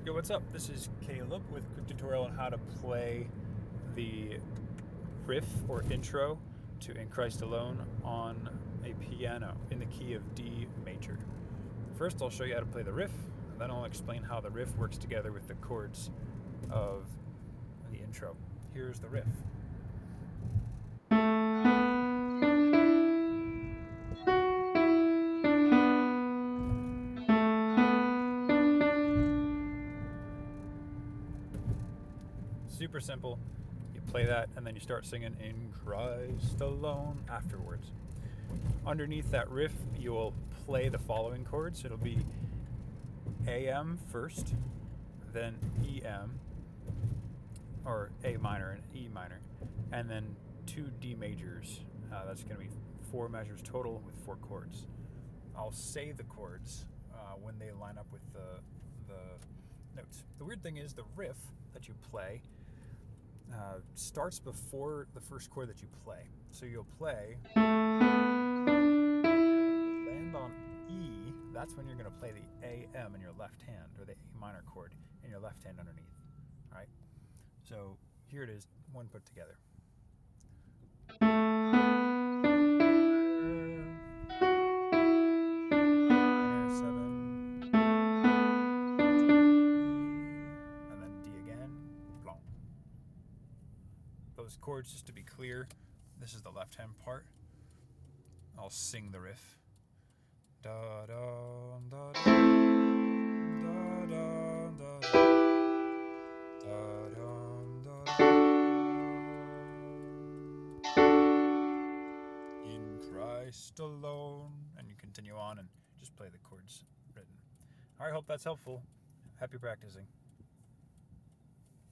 Yo, what's up? This is Caleb with a quick tutorial on how to play the riff or intro to In Christ Alone on a piano in the key of D major. First, I'll show you how to play the riff, and then I'll explain how the riff works together with the chords of the intro. Here's the riff. Super simple. You play that and then you start singing In Christ Alone afterwards. Underneath that riff, you will play the following chords. It'll be AM first, then EM, or A minor and E minor, and then two D majors. That's going to be 4 measures total with 4 chords. I'll say the chords when they line up with the notes. The weird thing is the riff that you play starts before the first chord that you play. So you'll play, land on E, that's when you're going to play the AM in your left hand, or the A minor chord in your left hand underneath. All right? So here it is, one put together. Minor 7, and then D again, blanc. Those chords, just to be clear, this is the left hand part. I'll sing the riff. Da da da da da da da da da. In Christ alone, and you continue on and just play the chords written. All right, hope that's helpful. Happy practicing.